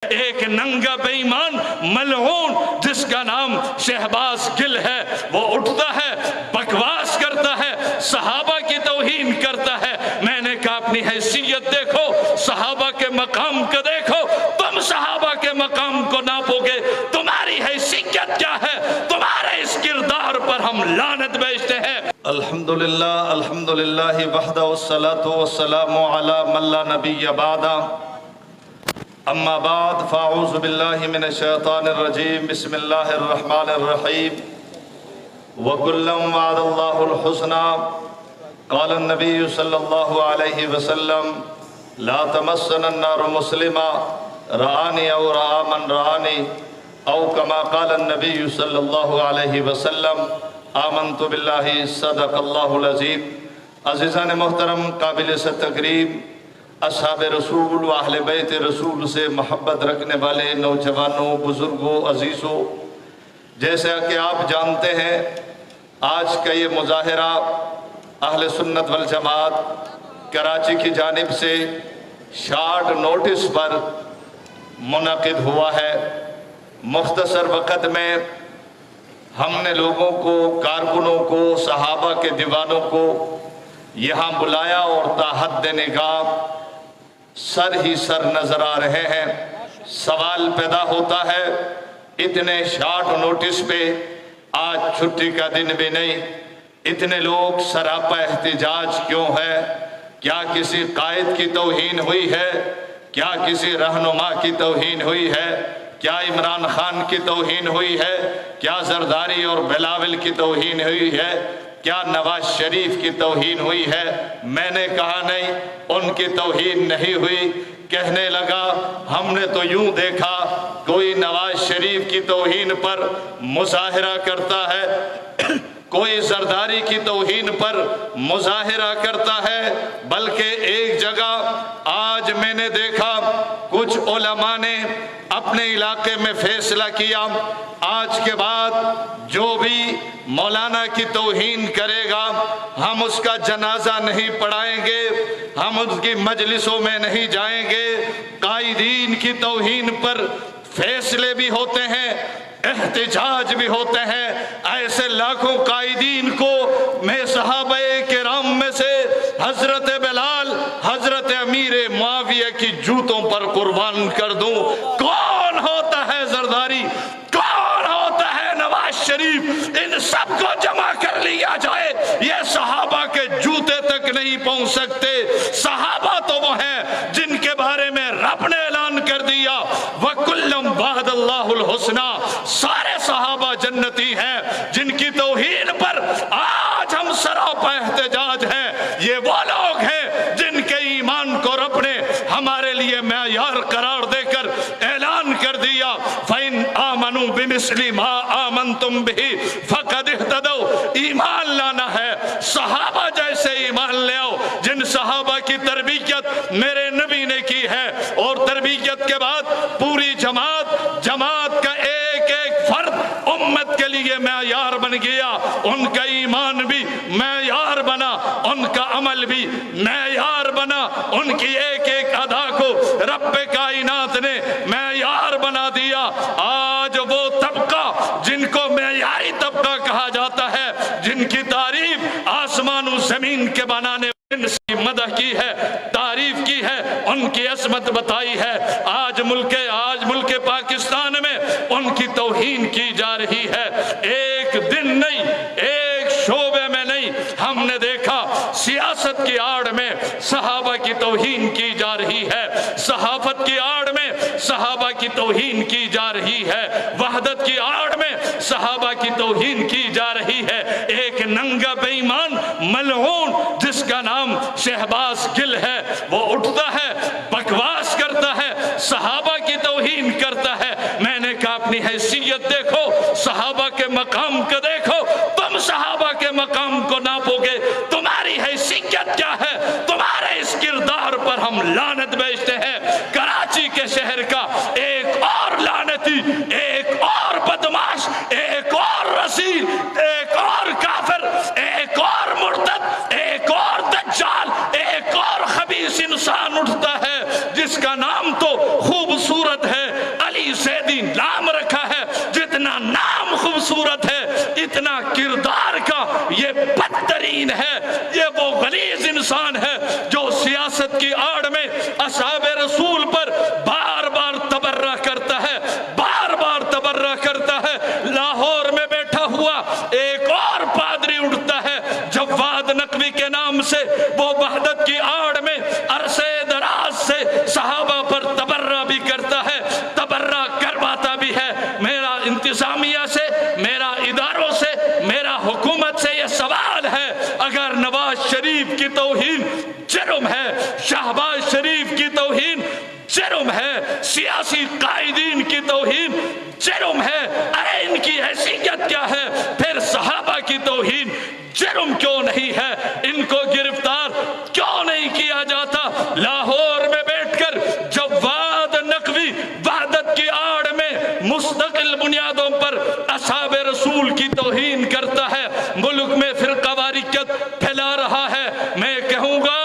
ایک ننگا بے ایمان ملعون جس کا نام شہباز گل ہے، وہ اٹھتا ہے، بکواس کرتا ہے، صحابہ کی توہین کرتا ہے۔ میں نے کہا اپنی حیثیت دیکھو، صحابہ کے مقام کو دیکھو، تم صحابہ کے مقام کو ناپو گے، تمہاری حیثیت کیا ہے؟ تمہارے اس کردار پر ہم لعنت بھیجتے ہیں۔ الحمدللہ وحدہ والصلاة والسلام علی من لا نبی بعدہ، اما بعد فاعوذ باللہ من الشیطان الرجیم، بسم اللہ الرحمن الرحیم۔ وَكُلًّا وَعَدَ اللَّهُ الْحُسْنَى قال النبی صلی اللہ علیہ وسلم لا تمسن النار مسلما رآنی او رآ من رآنی او کما قال النبی صلی اللہ علیہ وسلم آمنت باللہ صدق اللہ العظیم۔ عزیزان محترم، قابل سے تقریب اصحاب رسول و اہل بیت رسول سے محبت رکھنے والے نوجوانوں، بزرگوں، عزیزوں، جیسا کہ آپ جانتے ہیں آج کا یہ مظاہرہ اہل سنت والجماعت کراچی کی جانب سے شارٹ نوٹس پر منعقد ہوا ہے۔ مختصر وقت میں ہم نے لوگوں کو، کارکنوں کو، صحابہ کے دیوانوں کو یہاں بلایا اور تاحد نگاہ سر ہی سر نظر آ رہے ہیں۔ سوال پیدا ہوتا ہے اتنے شارٹ نوٹس پہ آج چھٹی کا دن بھی نہیں، اتنے لوگ سراپا احتجاج کیوں ہے؟ کیا کسی قائد کی توہین ہوئی ہے؟ کیا کسی رہنما کی توہین ہوئی ہے؟ کیا عمران خان کی توہین ہوئی ہے؟ کیا زرداری اور بلاول کی توہین ہوئی ہے؟ کیا نواز شریف کی توہین ہوئی ہے؟ میں نے کہا نہیں، ان کی توہین نہیں ہوئی۔ کہنے لگا ہم نے تو یوں دیکھا کوئی نواز شریف کی توہین پر مظاہرہ کرتا ہے، کوئی زرداری کی توہین پر مظاہرہ کرتا ہے، بلکہ ایک جگہ آج میں نے دیکھا کچھ علماء نے اپنے علاقے میں فیصلہ کیا آج کے بعد جو بھی مولانا کی توہین کرے گا ہم اس کا جنازہ نہیں پڑھائیں گے، ہم اس کی مجلسوں میں نہیں جائیں گے۔ قائدین کی توہین پر فیصلے بھی ہوتے ہیں، احتجاج بھی ہوتے ہیں۔ ایسے لاکھوں قائدین کو میں صحابہ کرام میں سے حضرت بلال، حضرت امیر معاویہ کی جوتوں پر قربان کر دوں۔ کون ہوتا ہے زرداری؟ کون ہوتا ہے نواز شریف؟ ان سب کو جمع کر لیا جائے، یہ صحابہ کے جوتے تک نہیں پہنچ سکتے۔ صحابہ تو وہ ہیں جن کے بارے میں رب نے اعلان کر دیا وَكُلًّا وَعَدَ اللَّهُ الْحُسْنَى، سارے صحابہ جنتی ہیں۔ جن کی توہین پر آج ہم سراپا احتجاج ہیں، یہ وہ لوگ ہیں جن کے ایمان کو رب نے ہمارے لیے معیار قرار دے کر اعلان کر دیا فَإِنْ آمَنُوا بِمِثْلِ مَا آمَنْتُمْ بِهِ فَقَدْ اهْتَدَوْا۔ ایمان لانا ہے، صحابہ جیسے ایمان لے آؤ۔ جن صحابہ کی تربیت میرے نبی نے کی ہے اور تربیت کے بعد پوری جماعت کا ایک ایک فرد امت کے لیے معیار بن گیا، ان کا ایمان بھی معیار بنا، ان کا عمل بھی معیار بنا، ان کی ایک ایک ادا کو رب کائنات نے معیار بنا دیا۔ آج وہ طبقہ جن کو معیاری طبقہ کہا جاتا ہے، جن کی تعریف آسمان و زمین کے بنانے سے مدح کی ہے، تعریف کی ہے، ان کی عظمت بتائی ہے، آج ملک پاکستان میں ان کی توہین کی جا رہی ہے۔ ایک دن نہیں، ایک شعبے میں نہیں، ہم نے دیکھا سیاست کی آڑ میں صحابہ کی توہین کی جا رہی ہے، صحافت کی آڑ میں صحابہ کی توہین کی جا رہی ہے، وحدت کی آڑ میں صحابہ کی توہین کی جا رہی ہے۔ ایک ننگا بے ایمان ملعون جس کا نام شہباز گل ہے، وہ اٹھتا ہے، بکواس کرتا ہے، صحابہ کی توہین کرتا ہے۔ میں نے کہا اپنی حیثیت دیکھو، صحابہ کے مقام کو دیکھو، تم صحابہ کے مقام کو ناپو گے، تمہاری حیثیت کیا ہے؟ تمہارے اس کردار پر ہم لعنت بھیجتے ہیں۔ کراچی کے شہر کا ایک اور لعنتی، ایک اور بدماش، ایک اور رسول، ایک اور کافر، ایک اور مرتد، ایک اور دجال، ایک اور خبیث انسان اٹھتا ہے جس کا نام تو خوبصورت ہے توہین ہے، یہ وہ غلیظ انسان ہے جو سیاست کی آڑ میں اصحاب رسول پر بار بار تبرہ کرتا ہے، بار بار تبرہ کرتا ہے۔ لاہور میں بیٹھا ہوا ایک اور پادری اٹھتا ہے جواد نقوی کے نام سے، وہ وحدت کی آڑ میں عرصے دراز سے صحابہ پر تبرہ بھی کرتا ہے، تبرہ کرواتا بھی ہے۔ میرا انتظامیہ سے، میرا اداروں سے، میرا حکومت سے یہ سوال ہے، اگر نواز شریف کی توہین جرم ہے، شہباز شریف کی توہین جرم ہے، سیاسی قائدین کی توہین جرم ہے، ارے ان کی حیثیت کیا ہے؟ پھر صحابہ کی توہین جرم کیوں نہیں ہے؟ ان کو گرفتار کیوں نہیں کیا جاتا؟ لاہور میں بیٹھ کر جواد نقوی وحدت کی آڑ میں مستقل بنیادوں پر اصحاب رسول کی توہین کرتا ہے، ملک میں فرقہ واریت پھیلا رہا ہے۔ میں کہوں گا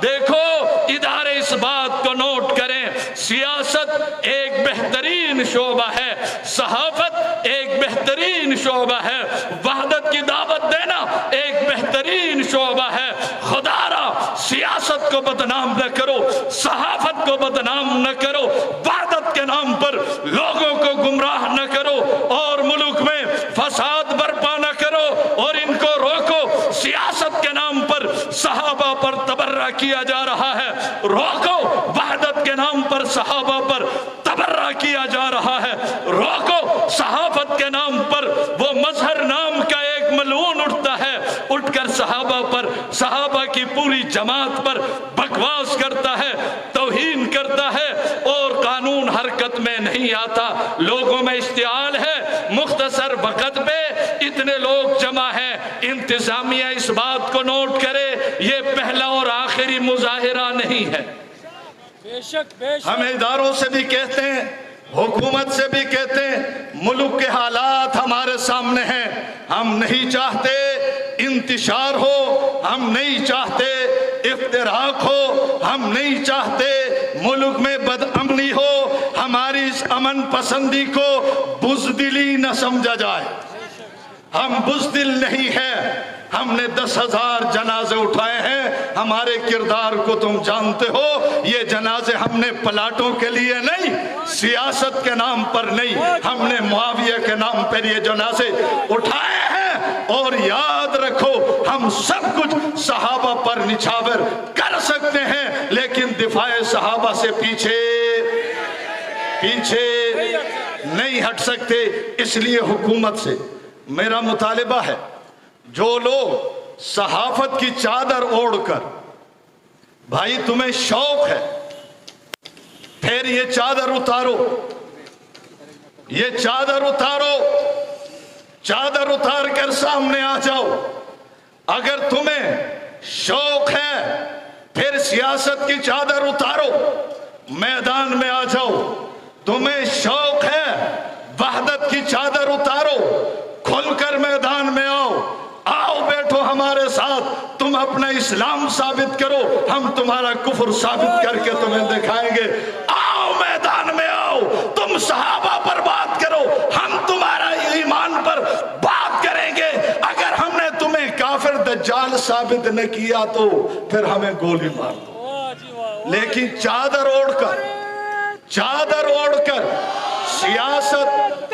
دیکھو ادارے اس بات کو نوٹ کریں، سیاست ایک بہترین شعبہ ہے، صحافت ایک بہترین شعبہ ہے، وحدت کی دعوت دینا ایک بہترین شعبہ ہے۔ خدا را سیاست کو بدنام نہ کرو، صحافت کو بدنام نہ کرو، وحدت کے نام پر لوگوں کو گمراہ نہ کرو، اور ملک میں فساد برپا نہ کرو، اور ان کو روکو۔ سیاست کے نام پر صحابہ پر تبرہ کیا جا رہا ہے، روکو۔ وحدت کے نام پر صحابہ پر تبرہ کیا جا رہا ہے، روکو۔ صحافت کے نام پر وہ مظہر نام کا ایک ملعون اٹھتا ہے، اٹھ کر صحابہ پر، صحابہ کی پوری جماعت پر بکواس کرتا ہے، توہین کرتا ہے، اور قانون حرکت میں نہیں آتا۔ لوگوں میں اشتعال ہے، مختصر وقت پہ اتنے لوگ جمع ہیں۔ انتظامیہ اس بات کو نوٹ کرے، یہ پہلا اور آخری مظاہرہ نہیں ہے۔ ہم اداروں سے بھی کہتے ہیں، حکومت سے بھی کہتے ہیں، ملک کے حالات ہمارے سامنے ہیں، ہم نہیں چاہتے انتشار ہو، ہم نہیں چاہتے افتراق ہو، ہم نہیں چاہتے ملک میں بدامنی ہو، ہماری اس امن پسندی کو بزدلی نہ سمجھا جائے۔ ہم بزدل نہیں ہیں، ہم نے 10,000 جنازے اٹھائے ہیں، ہمارے کردار کو تم جانتے ہو۔ یہ جنازے ہم نے پلاٹوں کے لیے نہیں، سیاست کے نام پر نہیں، ہم نے معاویہ کے نام پر یہ جنازے اٹھائے ہیں۔ اور یاد رکھو ہم سب کچھ صحابہ پر نچھاور کر سکتے ہیں، لیکن دفاع صحابہ سے پیچھے نہیں ہٹ سکتے۔ اس لیے حکومت سے میرا مطالبہ ہے، جو لوگ صحافت کی چادر اوڑھ کر، بھائی تمہیں شوق ہے، پھر یہ چادر اتارو، یہ چادر اتارو، چادر اتار کر سامنے آ جاؤ۔ اگر تمہیں شوق ہے پھر سیاست کی چادر اتارو، میدان میں آ جاؤ۔ تمہیں شوق ہے وحدت کی چادر اتارو، کھل کر میدان میں آؤ، آؤ بیٹھو ہمارے ساتھ، تم اپنا اسلام ثابت کرو، ہم تمہارا کفر ثابت کر کے تمہیں دکھائیں گے۔ آؤ میدان میں آؤ، تم صحابہ پر بات کرو، ہم تمہارا ایمان پر بات کریں گے۔ اگر ہم نے تمہیں کافر دجال ثابت نہ کیا تو پھر ہمیں گولی مار دو، لیکن چادر اوڑھ کر سیاست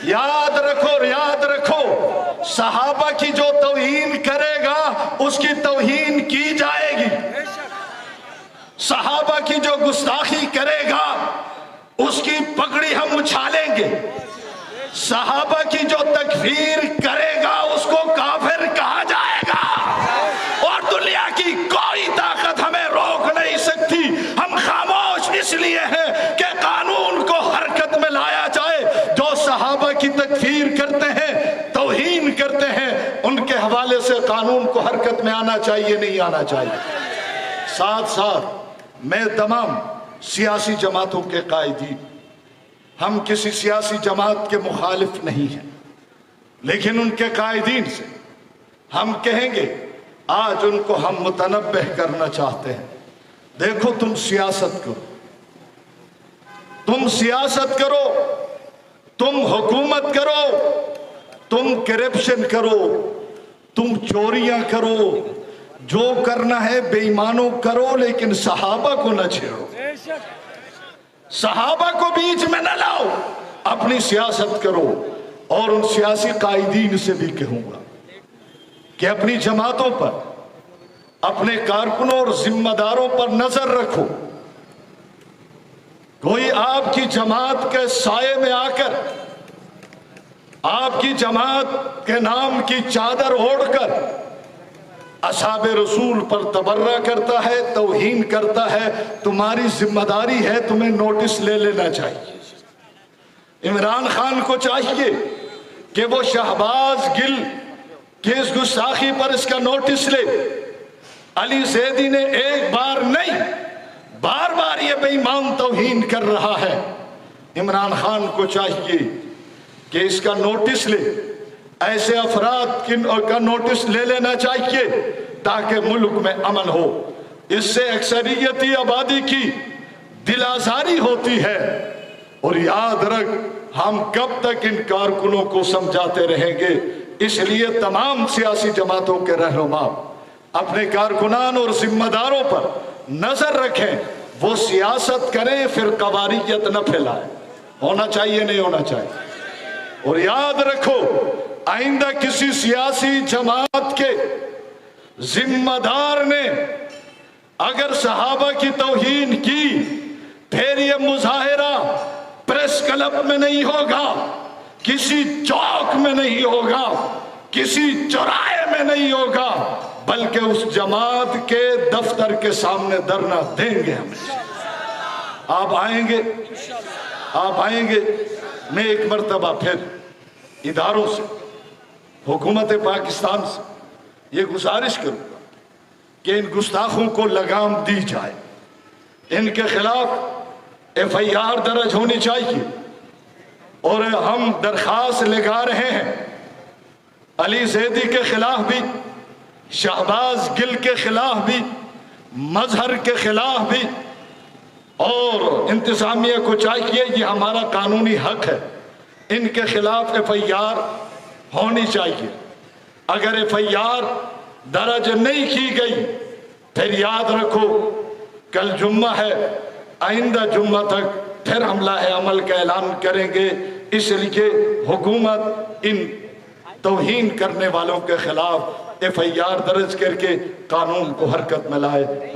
یاد رکھو صحابہ کی جو توہین کرے گا اس کی توہین کی جائے گی، صحابہ کی جو گستاخی کرے گا اس کی پگڑی ہم اچھالیں گے، صحابہ کی جو تکفیر کرے گا اس کو کافر کہا جائے گا، اور دنیا کی کوئی طاقت ہمیں روک نہیں سکتی۔ ہم خاموش اس لیے ہیں کہ قانون کو حرکت میں لایا جائے۔ جو صحابہ کی تکفیر کرتے ہیں، توہین کرتے ہیں، ان کے حوالے سے قانون کو حرکت میں آنا چاہیے، نہیں آنا چاہیے۔ ساتھ ساتھ میں تمام سیاسی جماعتوں کے قائدین، ہم کسی سیاسی جماعت کے مخالف نہیں ہیں، لیکن ان کے قائدین سے ہم کہیں گے آج ان کو ہم متنبہ کرنا چاہتے ہیں، دیکھو تم سیاست کرو، تم سیاست کرو، تم حکومت کرو، تم کرپشن کرو، تم چوریاں کرو، جو کرنا ہے بے ایمانوں کرو، لیکن صحابہ کو نہ چھیڑو، صحابہ کو بیچ میں نہ لاؤ، اپنی سیاست کرو۔ اور ان سیاسی قائدین سے بھی کہوں گا کہ اپنی جماعتوں پر، اپنے کارکنوں اور ذمہ داروں پر نظر رکھو۔ کوئی آپ کی جماعت کے سائے میں آ کر، آپ کی جماعت کے نام کی چادر اوڑھ کر اصحاب رسول پر تبرہ کرتا ہے، توہین کرتا ہے، تمہاری ذمہ داری ہے تمہیں نوٹس لے لینا چاہیے۔ عمران خان کو چاہیے کہ وہ شہباز گل کی اس گستاخی پر اس کا نوٹس لے۔ علی زیدی نے ایک بار نہیں، بار بار یہ بے ایمان توہین کر رہا ہے۔ عمران خان کو چاہیے کہ اس کا نوٹس لے، ایسے افراد کا نوٹس لے لینا چاہیے تاکہ ملک میں امن ہو۔ اس سے اکثریتی آبادی کی دل آزاری ہوتی ہے۔ اور یاد رکھ، ہم کب تک ان کارکنوں کو سمجھاتے رہیں گے؟ اس لیے تمام سیاسی جماعتوں کے رہنما اپنے کارکنان اور ذمہ داروں پر نظر رکھیں، وہ سیاست کریں، پھر قواریت نہ پھیلائیں۔ ہونا چاہیے نہیں ہونا چاہیے؟ اور یاد رکھو، آئندہ کسی سیاسی جماعت کے ذمہ دار نے اگر صحابہ کی توہین کی، پھر یہ مظاہرہ پریس کلب میں نہیں ہوگا، کسی چوک میں نہیں ہوگا، کسی چوراہے میں نہیں ہوگا، بلکہ اس جماعت کے دفتر کے سامنے دھرنا دیں گے ہم۔ آپ آئیں گے؟ آپ آئیں گے؟ میں ایک مرتبہ پھر اداروں سے، حکومت پاکستان سے یہ گزارش کروں گا کہ ان گستاخوں کو لگام دی جائے، ان کے خلاف ایف آئی آر درج ہونی چاہیے۔ اور ہم درخواست لگا رہے ہیں علی زیدی کے خلاف بھی، شہباز گل کے خلاف بھی، مظہر کے خلاف بھی، اور انتظامیہ کو چاہیے، یہ ہمارا قانونی حق ہے، ان کے خلاف ایف آئی آر ہونی چاہیے۔ اگر ایف آئی آر درج نہیں کی گئی، پھر یاد رکھو کل جمعہ ہے، آئندہ جمعہ تک پھر حملہ عمل کا اعلان کریں گے۔ اس لیے حکومت ان توہین کرنے والوں کے خلاف ایف آئی آر درج کر کے قانون کو حرکت میں لائے۔